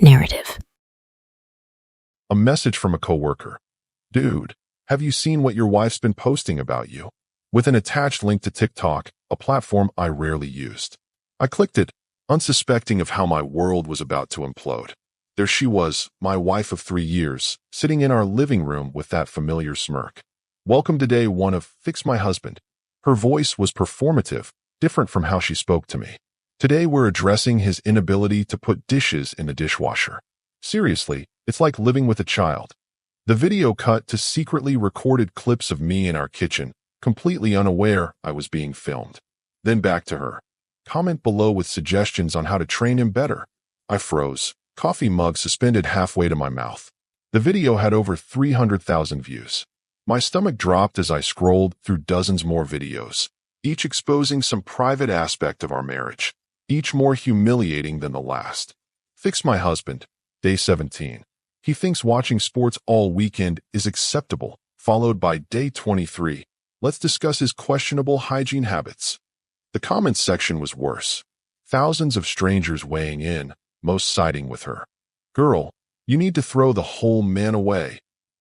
narrative. A message from a coworker. Dude, have you seen what your wife's been posting about you? With an attached link to TikTok, a platform I rarely used. I clicked it, unsuspecting of how my world was about to implode. There she was, my wife of 3 years, sitting in our living room with that familiar smirk. Welcome to day one of Fix My Husband. Her voice was performative, different from how she spoke to me. Today we're addressing his inability to put dishes in the dishwasher. Seriously, it's like living with a child. The video cut to secretly recorded clips of me in our kitchen, completely unaware I was being filmed. Then back to her. Comment below with suggestions on how to train him better. I froze, coffee mug suspended halfway to my mouth. The video had over 300,000 views. My stomach dropped as I scrolled through dozens more videos, each exposing some private aspect of our marriage, each more humiliating than the last. Fix My Husband, day 17. He thinks watching sports all weekend is acceptable, followed by day 23. Let's discuss his questionable hygiene habits. The comments section was worse. Thousands of strangers weighing in, most siding with her. Girl, you need to throw the whole man away.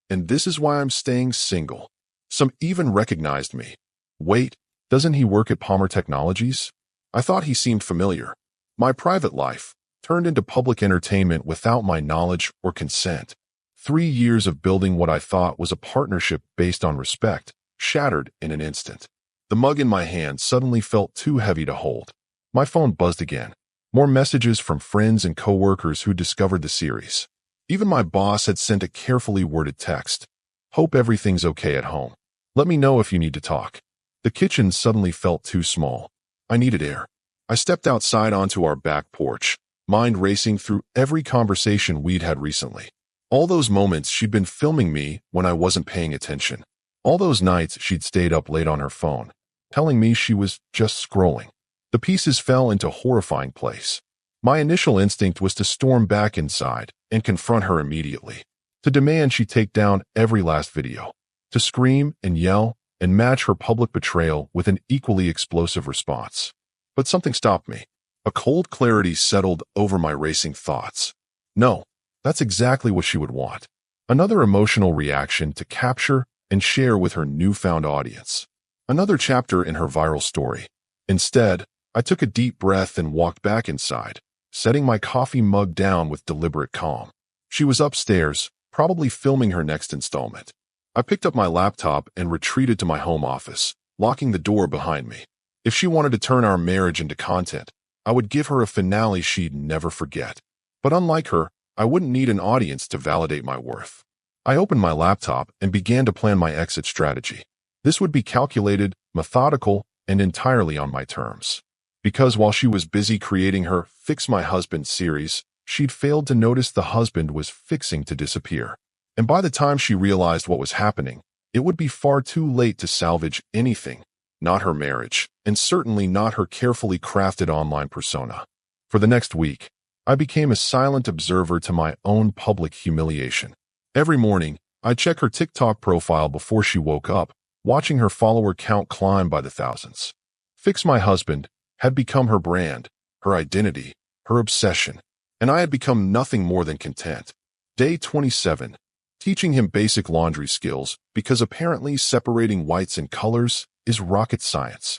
And this is why I'm staying single. Some even recognized me. Wait, doesn't he work at Palmer Technologies? I thought he seemed familiar. My private life turned into public entertainment without my knowledge or consent. 3 years of building what I thought was a partnership based on respect, shattered in an instant. The mug in my hand suddenly felt too heavy to hold. My phone buzzed again. More messages from friends and coworkers who discovered the series. Even my boss had sent a carefully worded text. Hope everything's okay at home. Let me know if you need to talk. The kitchen suddenly felt too small. I needed air. I stepped outside onto our back porch, mind racing through every conversation we'd had recently. All those moments she'd been filming me when I wasn't paying attention. All those nights she'd stayed up late on her phone, telling me she was just scrolling. The pieces fell into horrifying place. My initial instinct was to storm back inside and confront her immediately, to demand she take down every last video, to scream and yell and match her public betrayal with an equally explosive response. But something stopped me. A cold clarity settled over my racing thoughts. No, that's exactly what she would want. Another emotional reaction to capture and share with her newfound audience. Another chapter in her viral story. Instead, I took a deep breath and walked back inside, setting my coffee mug down with deliberate calm. She was upstairs, probably filming her next installment. I picked up my laptop and retreated to my home office, locking the door behind me. If she wanted to turn our marriage into content, I would give her a finale she'd never forget. But unlike her, I wouldn't need an audience to validate my worth. I opened my laptop and began to plan my exit strategy. This would be calculated, methodical, and entirely on my terms. Because while she was busy creating her Fix My Husband series, she'd failed to notice the husband was fixing to disappear. And by the time she realized what was happening, it would be far too late to salvage anything, not her marriage, and certainly not her carefully crafted online persona. For the next week, I became a silent observer to my own public humiliation. Every morning, I'd check her TikTok profile before she woke up, watching her follower count climb by the thousands. Fix My Husband had become her brand, her identity, her obsession, and I had become nothing more than content. Day 27. Teaching him basic laundry skills because apparently separating whites and colors is rocket science.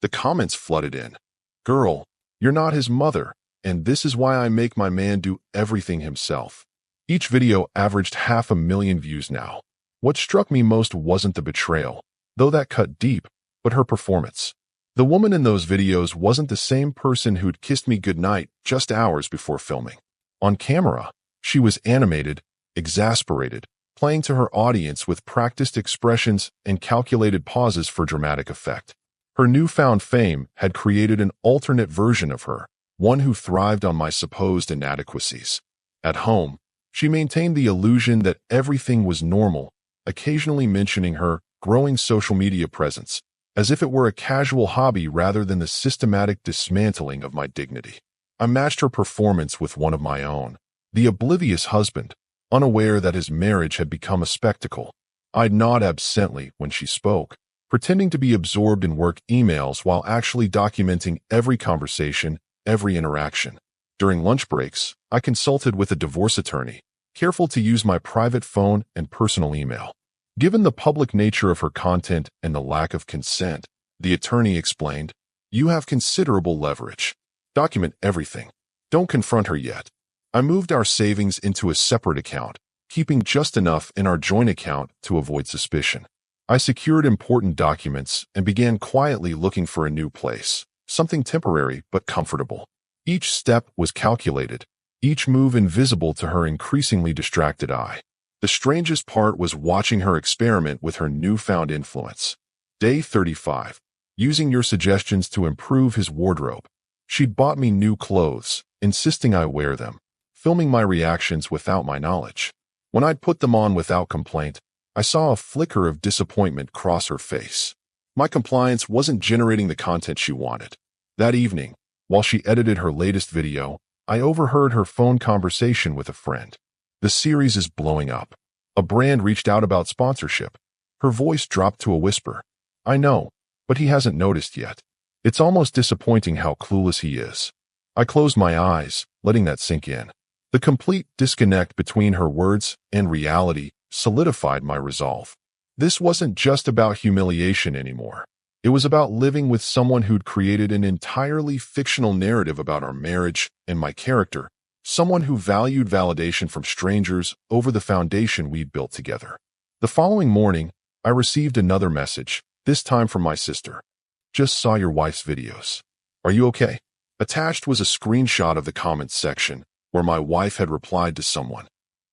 The comments flooded in. Girl, you're not his mother, and this is why I make my man do everything himself. Each video averaged 500,000 views now. What struck me most wasn't the betrayal, though that cut deep, but her performance. The woman in those videos wasn't the same person who'd kissed me goodnight just hours before filming. On camera, she was animated, exasperated, playing to her audience with practiced expressions and calculated pauses for dramatic effect. Her newfound fame had created an alternate version of her, one who thrived on my supposed inadequacies. At home, she maintained the illusion that everything was normal, occasionally mentioning her growing social media presence, as if it were a casual hobby rather than the systematic dismantling of my dignity. I matched her performance with one of my own, the oblivious husband, unaware that his marriage had become a spectacle. I'd nod absently when she spoke, pretending to be absorbed in work emails while actually documenting every conversation, every interaction. During lunch breaks, I consulted with a divorce attorney, careful to use my private phone and personal email. Given the public nature of her content and the lack of consent, the attorney explained, "You have considerable leverage. Document everything. Don't confront her yet." I moved our savings into a separate account, keeping just enough in our joint account to avoid suspicion. I secured important documents and began quietly looking for a new place, something temporary but comfortable. Each step was calculated, each move invisible to her increasingly distracted eye. The strangest part was watching her experiment with her newfound influence. Day 35. Using your suggestions to improve his wardrobe. She'd bought me new clothes, insisting I wear them, filming my reactions without my knowledge. When I'd put them on without complaint, I saw a flicker of disappointment cross her face. My compliance wasn't generating the content she wanted. That evening, while she edited her latest video, I overheard her phone conversation with a friend. "The series is blowing up. A brand reached out about sponsorship." Her voice dropped to a whisper. "I know, but he hasn't noticed yet. It's almost disappointing how clueless he is." I closed my eyes, letting that sink in. The complete disconnect between her words and reality solidified my resolve. This wasn't just about humiliation anymore. It was about living with someone who'd created an entirely fictional narrative about our marriage and my character, someone who valued validation from strangers over the foundation we'd built together. The following morning, I received another message, this time from my sister. "Just saw your wife's videos. Are you okay?" Attached was a screenshot of the comments section, where my wife had replied to someone.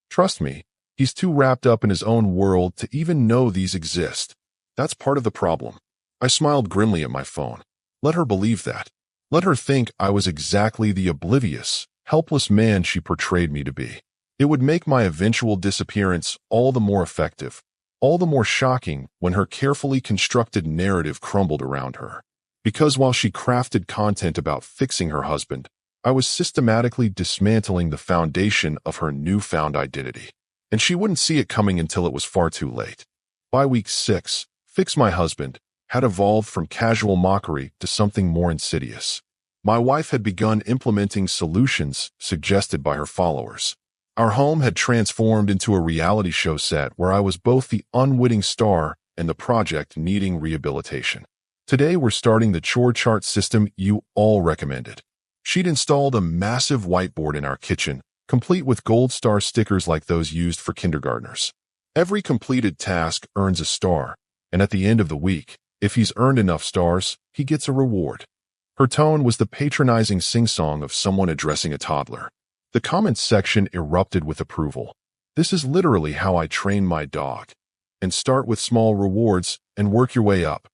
"Trust me, he's too wrapped up in his own world to even know these exist. That's part of the problem." I smiled grimly at my phone. Let her believe that. Let her think I was exactly the oblivious, helpless man she portrayed me to be. It would make my eventual disappearance all the more effective, all the more shocking when her carefully constructed narrative crumbled around her. Because while she crafted content about fixing her husband, I was systematically dismantling the foundation of her newfound identity. And she wouldn't see it coming until it was far too late. By week 6, Fix My Husband had evolved from casual mockery to something more insidious. My wife had begun implementing solutions suggested by her followers. Our home had transformed into a reality show set where I was both the unwitting star and the project needing rehabilitation. Today we're starting the chore chart system you all recommended. She'd installed a massive whiteboard in our kitchen, complete with gold star stickers like those used for kindergartners. Every completed task earns a star, and at the end of the week, if he's earned enough stars, he gets a reward. Her tone was the patronizing sing-song of someone addressing a toddler. The comments section erupted with approval. "This is literally how I train my dog." And start with small rewards and work your way up.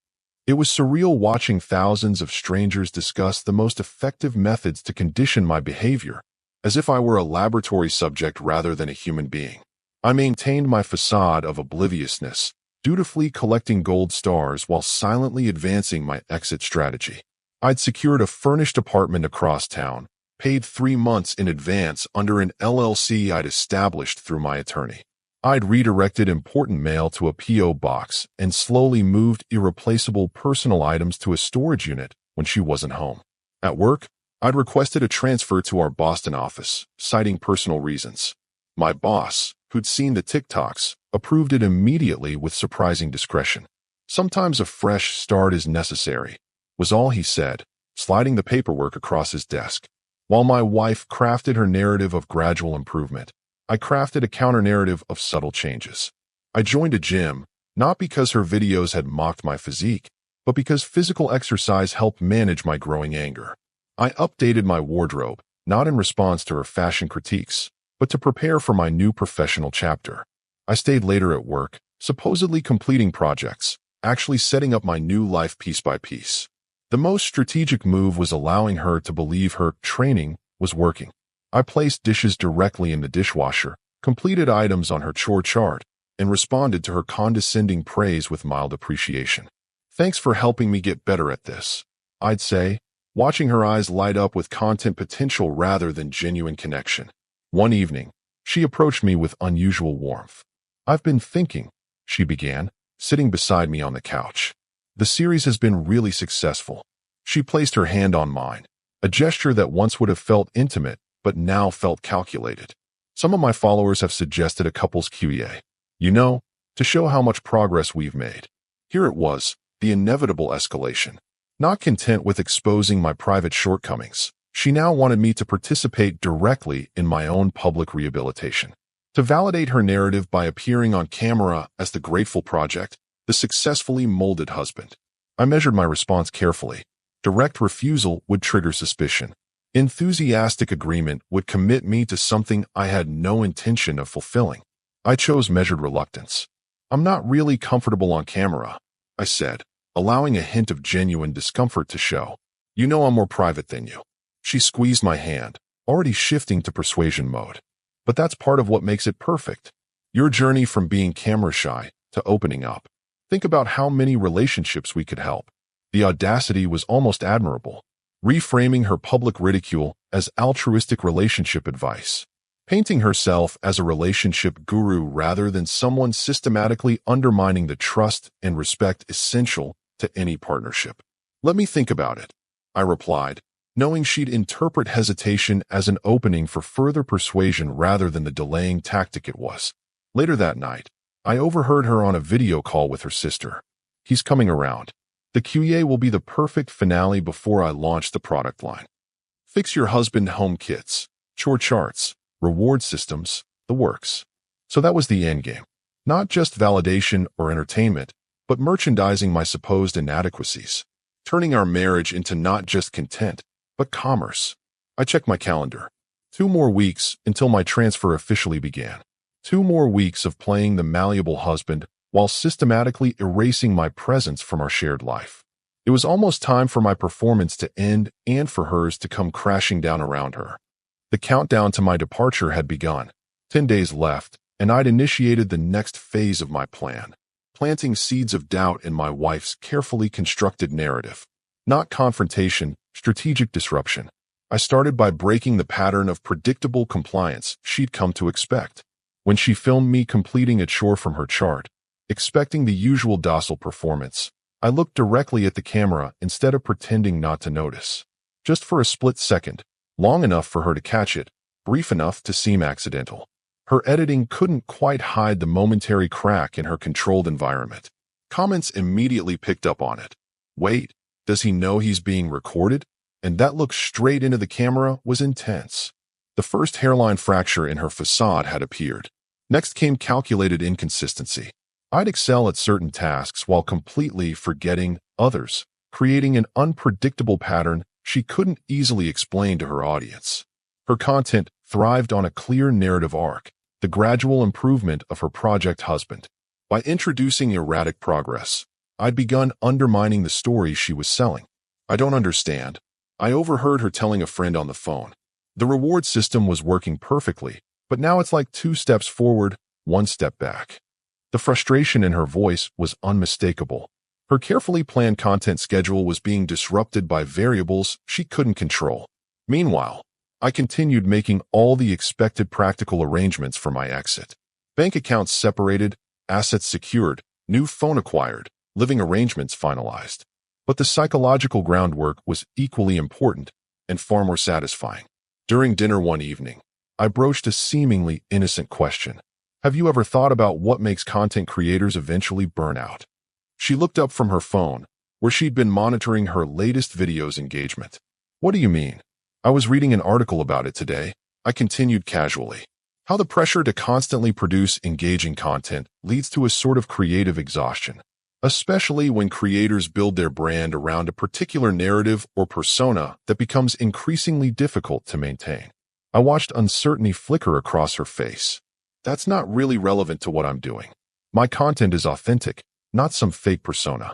It was surreal watching thousands of strangers discuss the most effective methods to condition my behavior, as if I were a laboratory subject rather than a human being. I maintained my facade of obliviousness, dutifully collecting gold stars while silently advancing my exit strategy. I'd secured a furnished apartment across town, paid 3 months in advance under an LLC I'd established through my attorney. I'd redirected important mail to a P.O. box and slowly moved irreplaceable personal items to a storage unit when she wasn't home. At work, I'd requested a transfer to our Boston office, citing personal reasons. My boss, who'd seen the TikToks, approved it immediately with surprising discretion. "Sometimes a fresh start is necessary," was all he said, sliding the paperwork across his desk. While my wife crafted her narrative of gradual improvement, I crafted a counter-narrative of subtle changes. I joined a gym, not because her videos had mocked my physique, but because physical exercise helped manage my growing anger. I updated my wardrobe, not in response to her fashion critiques, but to prepare for my new professional chapter. I stayed later at work, supposedly completing projects, actually setting up my new life piece by piece. The most strategic move was allowing her to believe her training was working. I placed dishes directly in the dishwasher, completed items on her chore chart, and responded to her condescending praise with mild appreciation. "Thanks for helping me get better at this," I'd say, watching her eyes light up with content potential rather than genuine connection. One evening, she approached me with unusual warmth. "I've been thinking," she began, sitting beside me on the couch. "The series has been really successful." She placed her hand on mine, a gesture that once would have felt intimate but now felt calculated. Some of my followers have suggested a couple's QA, to show how much progress we've made. Here it was, the inevitable escalation. Not content with exposing my private shortcomings, she now wanted me to participate directly in my own public rehabilitation. To validate her narrative by appearing on camera as the grateful project, the successfully molded husband. I measured my response carefully. Direct refusal would trigger suspicion. Enthusiastic agreement would commit me to something I had no intention of fulfilling. I chose measured reluctance. I'm not really comfortable on camera, I said, allowing a hint of genuine discomfort to show. You know I'm more private than you. She squeezed my hand, already shifting to persuasion mode. But that's part of what makes it perfect. Your journey from being camera shy to opening up. Think about how many relationships we could help. The audacity was almost admirable. Reframing her public ridicule as altruistic relationship advice. Painting herself as a relationship guru rather than someone systematically undermining the trust and respect essential to any partnership. Let me think about it, I replied, knowing she'd interpret hesitation as an opening for further persuasion rather than the delaying tactic it was. Later that night, I overheard her on a video call with her sister. He's coming around. The QA will be the perfect finale before I launch the product line. Fix your husband home kits, chore charts, reward systems, the works. So that was the endgame. Not just validation or entertainment, but merchandising my supposed inadequacies. Turning our marriage into not just content, but commerce. I checked my calendar. 2 more weeks until my transfer officially began. 2 more weeks of playing the malleable husband while systematically erasing my presence from our shared life. It was almost time for my performance to end and for hers to come crashing down around her. The countdown to my departure had begun. 10 days left, and I'd initiated the next phase of my plan, planting seeds of doubt in my wife's carefully constructed narrative. Not confrontation, strategic disruption. I started by breaking the pattern of predictable compliance she'd come to expect. When she filmed me completing a chore from her chart, expecting the usual docile performance, I looked directly at the camera instead of pretending not to notice. Just for a split second, long enough for her to catch it, brief enough to seem accidental. Her editing couldn't quite hide the momentary crack in her controlled environment. Comments immediately picked up on it. Wait, does he know he's being recorded? And that look straight into the camera was intense. The first hairline fracture in her facade had appeared. Next came calculated inconsistency. I'd excel at certain tasks while completely forgetting others, creating an unpredictable pattern she couldn't easily explain to her audience. Her content thrived on a clear narrative arc, the gradual improvement of her project husband. By introducing erratic progress, I'd begun undermining the story she was selling. I don't understand. I overheard her telling a friend on the phone. The reward system was working perfectly, but now it's like 2 steps forward, 1 step back. The frustration in her voice was unmistakable. Her carefully planned content schedule was being disrupted by variables she couldn't control. Meanwhile, I continued making all the expected practical arrangements for my exit. Bank accounts separated, assets secured, new phone acquired, living arrangements finalized. But the psychological groundwork was equally important and far more satisfying. During dinner one evening, I broached a seemingly innocent question. Have you ever thought about what makes content creators eventually burn out? She looked up from her phone, where she'd been monitoring her latest video's engagement. What do you mean? I was reading an article about it today, I continued casually. How the pressure to constantly produce engaging content leads to a sort of creative exhaustion, especially when creators build their brand around a particular narrative or persona that becomes increasingly difficult to maintain. I watched uncertainty flicker across her face. That's not really relevant to what I'm doing. My content is authentic, not some fake persona.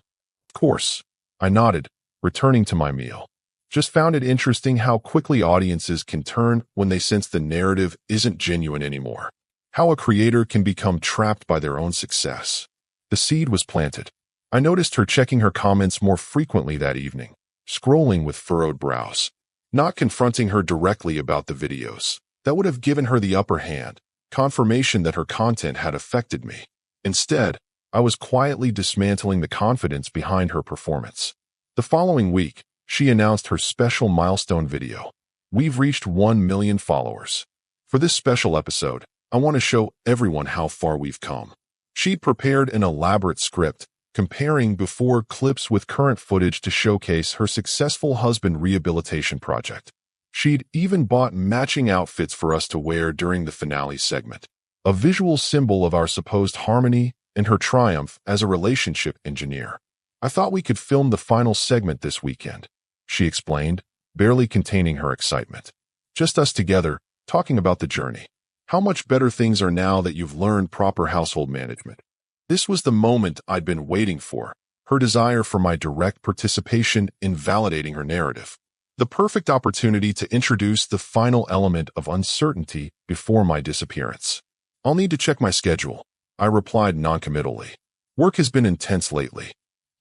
Of course, I nodded, returning to my meal. Just found it interesting how quickly audiences can turn when they sense the narrative isn't genuine anymore. How a creator can become trapped by their own success. The seed was planted. I noticed her checking her comments more frequently that evening, scrolling with furrowed brows. Not confronting her directly about the videos. That would have given her the upper hand, confirmation that her content had affected me. Instead, I was quietly dismantling the confidence behind her performance. The following week, she announced her special milestone video. We've reached 1 million followers. For this special episode, I want to show everyone how far we've come. She'd prepared an elaborate script, comparing before clips with current footage to showcase her successful husband rehabilitation project. She'd even bought matching outfits for us to wear during the finale segment, a visual symbol of our supposed harmony and her triumph as a relationship engineer. I thought we could film the final segment this weekend, she explained, barely containing her excitement. Just us together, talking about the journey. How much better things are now that you've learned proper household management. This was the moment I'd been waiting for, her desire for my direct participation in validating her narrative. The perfect opportunity to introduce the final element of uncertainty before my disappearance. I'll need to check my schedule, I replied noncommittally. Work has been intense lately.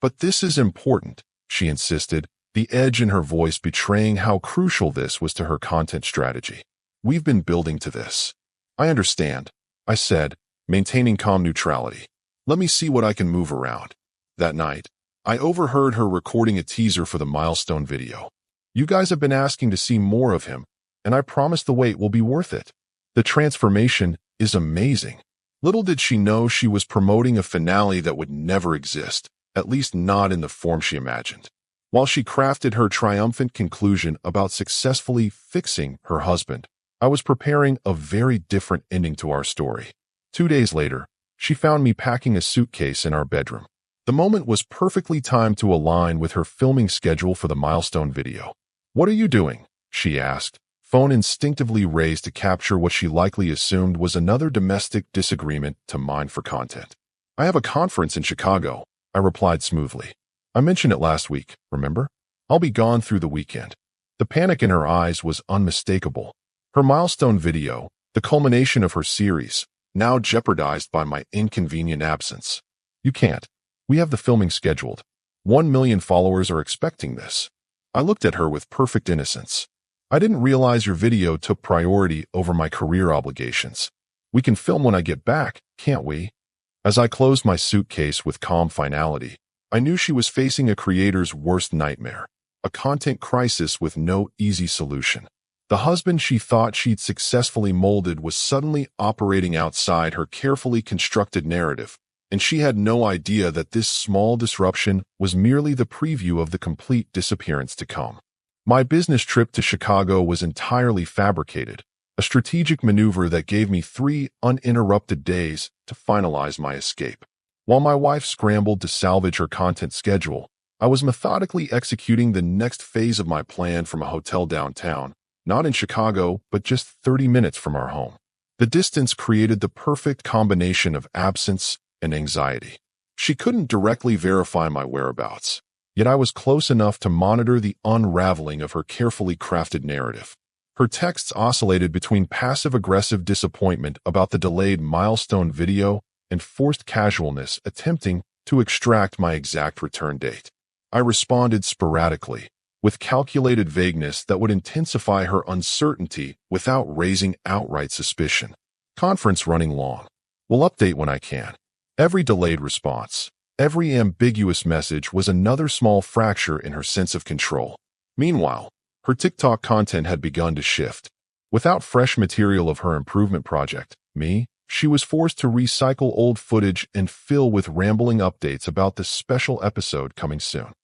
But this is important, she insisted, the edge in her voice betraying how crucial this was to her content strategy. We've been building to this. I understand, I said, maintaining calm neutrality. Let me see what I can move around. That night, I overheard her recording a teaser for the milestone video. You guys have been asking to see more of him, and I promise the wait will be worth it. The transformation is amazing. Little did she know she was promoting a finale that would never exist, at least not in the form she imagined. While she crafted her triumphant conclusion about successfully fixing her husband, I was preparing a very different ending to our story. 2 days later, she found me packing a suitcase in our bedroom. The moment was perfectly timed to align with her filming schedule for the milestone video. What are you doing? She asked, phone instinctively raised to capture what she likely assumed was another domestic disagreement to mine for content. I have a conference in Chicago, I replied smoothly. I mentioned it last week, remember? I'll be gone through the weekend. The panic in her eyes was unmistakable. Her milestone video, the culmination of her series, now jeopardized by my inconvenient absence. You can't. We have the filming scheduled. 1 million followers are expecting this. I looked at her with perfect innocence. I didn't realize your video took priority over my career obligations. We can film when I get back, can't we? As I closed my suitcase with calm finality, I knew she was facing a creator's worst nightmare, a content crisis with no easy solution. The husband she thought she'd successfully molded was suddenly operating outside her carefully constructed narrative, and she had no idea that this small disruption was merely the preview of the complete disappearance to come. My business trip to Chicago was entirely fabricated, a strategic maneuver that gave me 3 uninterrupted days to finalize my escape. While my wife scrambled to salvage her content schedule, I was methodically executing the next phase of my plan from a hotel downtown, not in Chicago, but just 30 minutes from our home. The distance created the perfect combination of absence and anxiety. She couldn't directly verify my whereabouts, yet I was close enough to monitor the unraveling of her carefully crafted narrative. Her texts oscillated between passive-aggressive disappointment about the delayed milestone video and forced casualness attempting to extract my exact return date. I responded sporadically, with calculated vagueness that would intensify her uncertainty without raising outright suspicion. Conference running long. Will update when I can. Every delayed response, every ambiguous message was another small fracture in her sense of control. Meanwhile, her TikTok content had begun to shift. Without fresh material of her improvement project, she was forced to recycle old footage and fill with rambling updates about the special episode coming soon.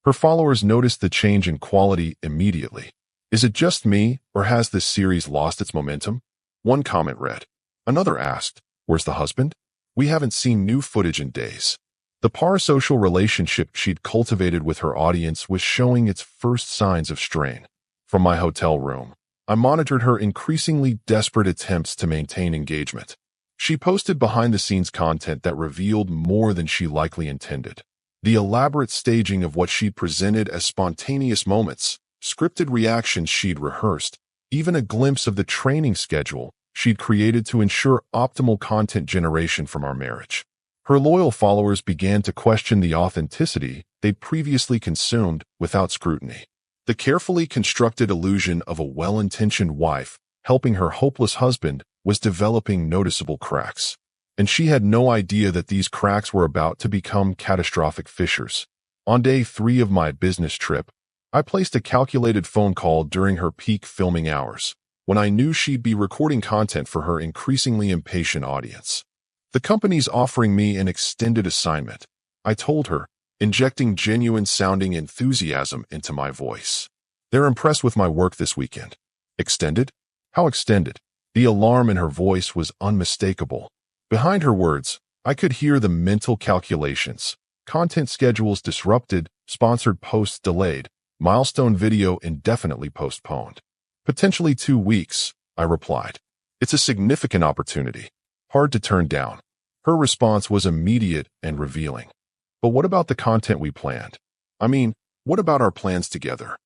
Her followers noticed the change in quality immediately. Is it just me, or has this series lost its momentum? One comment read. Another asked, where's the husband? We haven't seen new footage in days. The parasocial relationship she'd cultivated with her audience was showing its first signs of strain. From my hotel room, I monitored her increasingly desperate attempts to maintain engagement. She posted behind-the-scenes content that revealed more than she likely intended. The elaborate staging of what she'd presented as spontaneous moments, scripted reactions she'd rehearsed, even a glimpse of the training schedule she'd created to ensure optimal content generation from our marriage. Her loyal followers began to question the authenticity they'd previously consumed without scrutiny. The carefully constructed illusion of a well-intentioned wife helping her hopeless husband was developing noticeable cracks. And she had no idea that these cracks were about to become catastrophic fissures. On day 3 of my business trip, I placed a calculated phone call during her peak filming hours, when I knew she'd be recording content for her increasingly impatient audience. The company's offering me an extended assignment, I told her, injecting genuine-sounding enthusiasm into my voice. They're impressed with my work this weekend. Extended? How extended? The alarm in her voice was unmistakable. Behind her words, I could hear the mental calculations. Content schedules disrupted, sponsored posts delayed, milestone video indefinitely postponed. Potentially 2 weeks, I replied. It's a significant opportunity. Hard to turn down. Her response was immediate and revealing. But what about the content we planned? I mean, what about our plans together?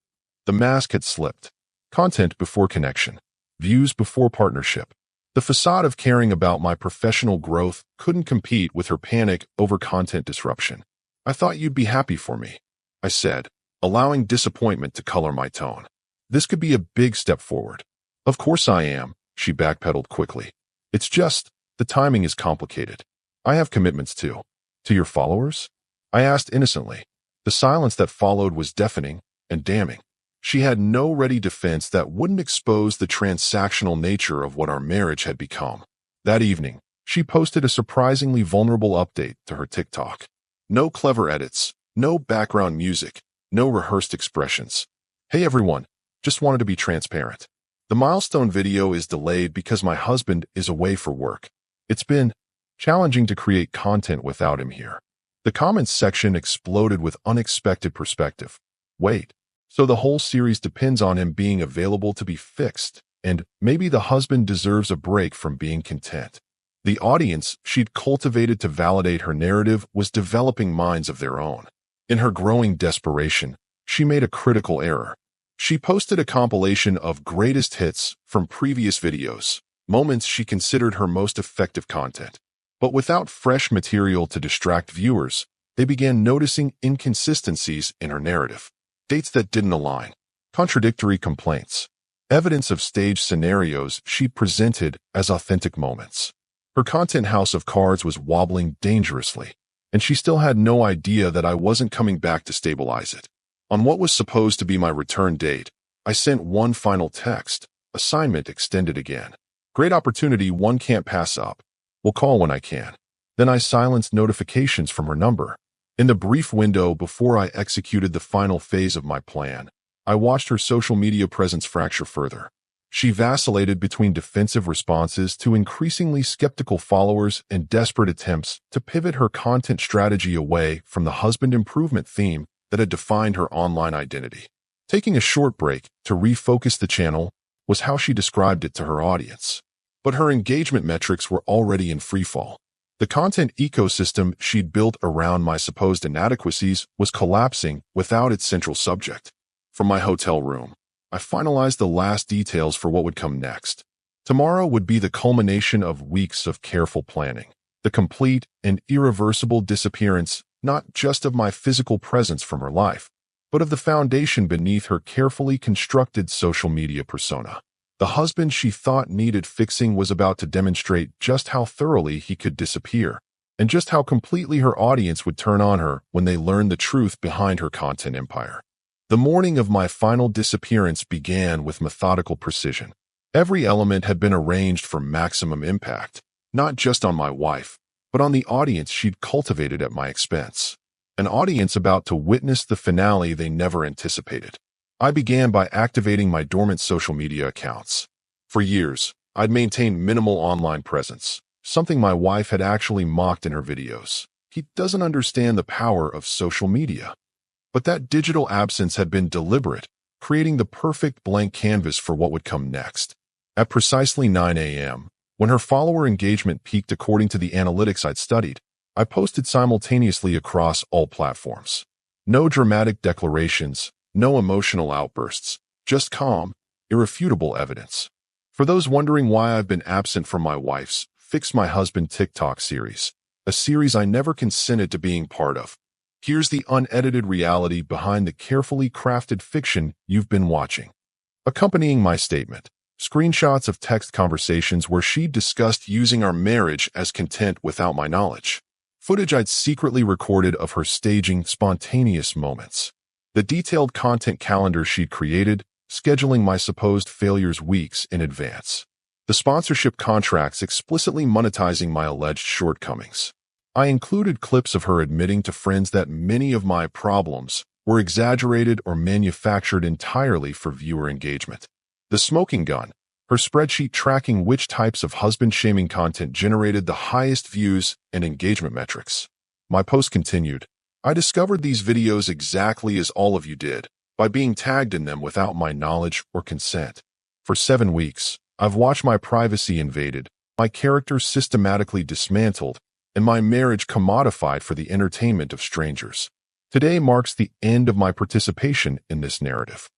The mask had slipped. Content before connection. Views before partnership. The facade of caring about my professional growth couldn't compete with her panic over content disruption. I thought you'd be happy for me, I said, allowing disappointment to color my tone. This could be a big step forward. Of course I am, she backpedaled quickly. It's just, the timing is complicated. I have commitments too. To your followers? I asked innocently. The silence that followed was deafening and damning. She had no ready defense that wouldn't expose the transactional nature of what our marriage had become. That evening, she posted a surprisingly vulnerable update to her TikTok. No clever edits, no background music, no rehearsed expressions. Hey everyone, just wanted to be transparent. The milestone video is delayed because my husband is away for work. It's been challenging to create content without him here. The comments section exploded with unexpected perspective. Wait, so the whole series depends on him being available to be fixed, and maybe the husband deserves a break from being content. The audience she'd cultivated to validate her narrative was developing minds of their own. In her growing desperation, she made a critical error. She posted a compilation of greatest hits from previous videos, moments she considered her most effective content. But without fresh material to distract viewers, they began noticing inconsistencies in her narrative. Dates that didn't align, contradictory complaints, evidence of staged scenarios she presented as authentic moments. Her content house of cards was wobbling dangerously, and she still had no idea that I wasn't coming back to stabilize it. On what was supposed to be my return date, I sent one final text, assignment extended again. Great opportunity one can't pass up. Will call when I can. Then I silenced notifications from her number. In the brief window before I executed the final phase of my plan, I watched her social media presence fracture further. She vacillated between defensive responses to increasingly skeptical followers and desperate attempts to pivot her content strategy away from the husband improvement theme that had defined her online identity. Taking a short break to refocus the channel was how she described it to her audience. But her engagement metrics were already in freefall. The content ecosystem she'd built around my supposed inadequacies was collapsing without its central subject. From my hotel room, I finalized the last details for what would come next. Tomorrow would be the culmination of weeks of careful planning, the complete and irreversible disappearance not just of my physical presence from her life, but of the foundation beneath her carefully constructed social media persona. The husband she thought needed fixing was about to demonstrate just how thoroughly he could disappear, and just how completely her audience would turn on her when they learned the truth behind her content empire. The morning of my final disappearance began with methodical precision. Every element had been arranged for maximum impact, not just on my wife, but on the audience she'd cultivated at my expense. An audience about to witness the finale they never anticipated. I began by activating my dormant social media accounts. For years, I'd maintained minimal online presence, something my wife had actually mocked in her videos. He doesn't understand the power of social media. But that digital absence had been deliberate, creating the perfect blank canvas for what would come next. At precisely 9 a.m., when her follower engagement peaked according to the analytics I'd studied, I posted simultaneously across all platforms. No dramatic declarations, no emotional outbursts, just calm, irrefutable evidence. For those wondering why I've been absent from my wife's Fix My Husband TikTok series, a series I never consented to being part of, here's the unedited reality behind the carefully crafted fiction you've been watching. Accompanying my statement, screenshots of text conversations where she discussed using our marriage as content without my knowledge. Footage I'd secretly recorded of her staging spontaneous moments. The detailed content calendar she'd created, scheduling my supposed failures weeks in advance. The sponsorship contracts explicitly monetizing my alleged shortcomings. I included clips of her admitting to friends that many of my problems were exaggerated or manufactured entirely for viewer engagement. The smoking gun, her spreadsheet tracking which types of husband-shaming content generated the highest views and engagement metrics. My post continued. I discovered these videos exactly as all of you did, by being tagged in them without my knowledge or consent. For 7 weeks, I've watched my privacy invaded, my character systematically dismantled, and my marriage commodified for the entertainment of strangers. Today marks the end of my participation in this narrative.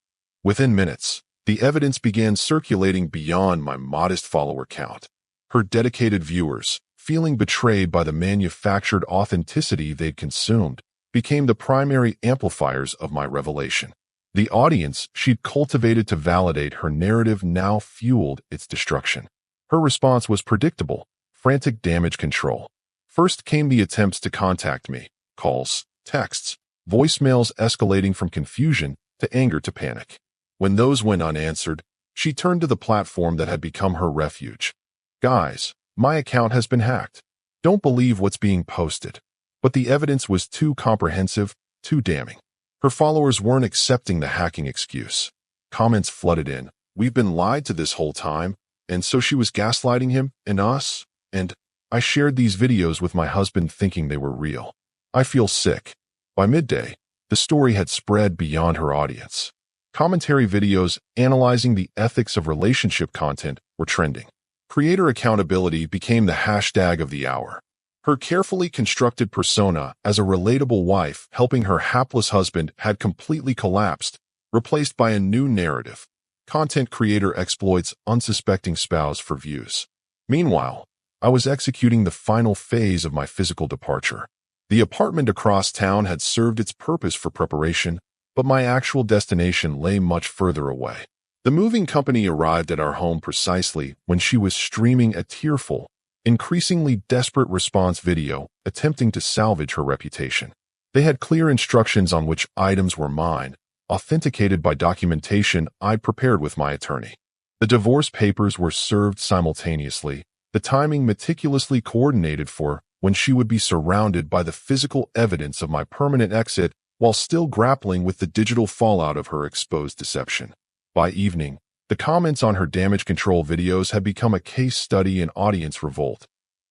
Within minutes, the evidence began circulating beyond my modest follower count. Her dedicated viewers, feeling betrayed by the manufactured authenticity they'd consumed, became the primary amplifiers of my revelation. The audience she'd cultivated to validate her narrative now fueled its destruction. Her response was predictable: frantic damage control. First came the attempts to contact me, calls, texts, voicemails escalating from confusion to anger to panic. When those went unanswered, she turned to the platform that had become her refuge. Guys, my account has been hacked. Don't believe what's being posted. But the evidence was too comprehensive, too damning. Her followers weren't accepting the hacking excuse. Comments flooded in. We've been lied to this whole time, and so she was gaslighting him and us, and I shared these videos with my husband thinking they were real. I feel sick. By midday, the story had spread beyond her audience. Commentary videos analyzing the ethics of relationship content were trending. Creator accountability became the hashtag of the hour. Her carefully constructed persona as a relatable wife helping her hapless husband had completely collapsed, replaced by a new narrative. Content creator exploits unsuspecting spouse for views. Meanwhile, I was executing the final phase of my physical departure. The apartment across town had served its purpose for preparation, but my actual destination lay much further away. The moving company arrived at our home precisely when she was streaming a tearful, increasingly desperate response video attempting to salvage her reputation. They had clear instructions on which items were mine, authenticated by documentation I'd prepared with my attorney. The divorce papers were served simultaneously, the timing meticulously coordinated for when she would be surrounded by the physical evidence of my permanent exit while still grappling with the digital fallout of her exposed deception. By evening, the comments on her damage control videos had become a case study in audience revolt.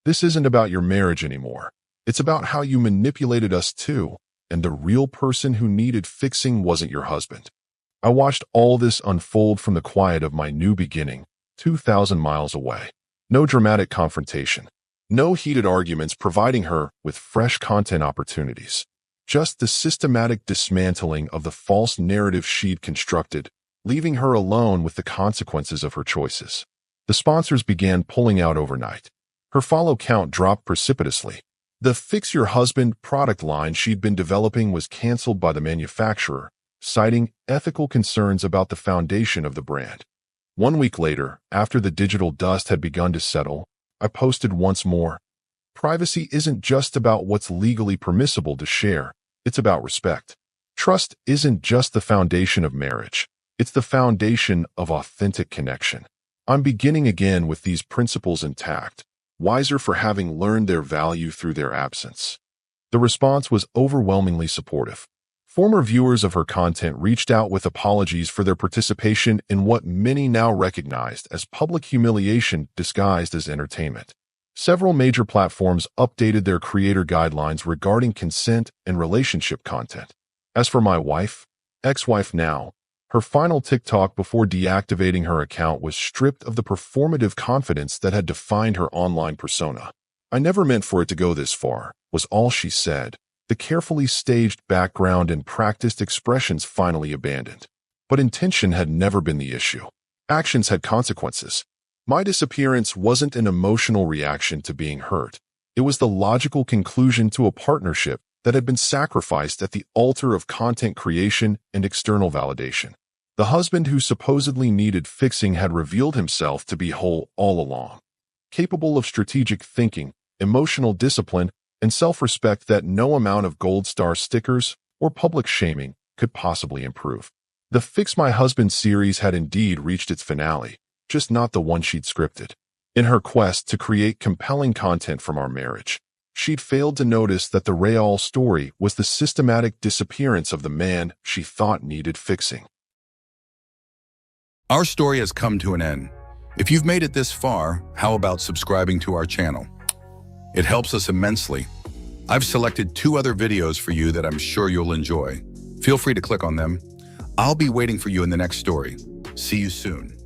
This isn't about your marriage anymore. It's about how you manipulated us too, and the real person who needed fixing wasn't your husband. I watched all this unfold from the quiet of my new beginning, 2,000 miles away. No dramatic confrontation. No heated arguments providing her with fresh content opportunities. Just the systematic dismantling of the false narrative she'd constructed, leaving her alone with the consequences of her choices. The sponsors began pulling out overnight. Her follow count dropped precipitously. The Fix Your Husband product line she'd been developing was canceled by the manufacturer, citing ethical concerns about the foundation of the brand. 1 week later, after the digital dust had begun to settle, I posted once more. Privacy isn't just about what's legally permissible to share, it's about respect. Trust isn't just the foundation of marriage. It's the foundation of authentic connection. I'm beginning again with these principles intact, wiser for having learned their value through their absence. The response was overwhelmingly supportive. Former viewers of her content reached out with apologies for their participation in what many now recognized as public humiliation disguised as entertainment. Several major platforms updated their creator guidelines regarding consent and relationship content. As for my wife, ex-wife now, her final TikTok before deactivating her account was stripped of the performative confidence that had defined her online persona. I never meant for it to go this far, was all she said, the carefully staged background and practiced expressions finally abandoned. But intention had never been the issue. Actions had consequences. My disappearance wasn't an emotional reaction to being hurt. It was the logical conclusion to a partnership that had been sacrificed at the altar of content creation and external validation. The husband who supposedly needed fixing had revealed himself to be whole all along, capable of strategic thinking, emotional discipline, and self-respect that no amount of gold star stickers or public shaming could possibly improve. The Fix My Husband series had indeed reached its finale, just not the one she'd scripted. In her quest to create compelling content from our marriage, she'd failed to notice that the real story was the systematic disappearance of the man she thought needed fixing. Our story has come to an end. If you've made it this far, how about subscribing to our channel? It helps us immensely. I've selected 2 other videos for you that I'm sure you'll enjoy. Feel free to click on them. I'll be waiting for you in the next story. See you soon.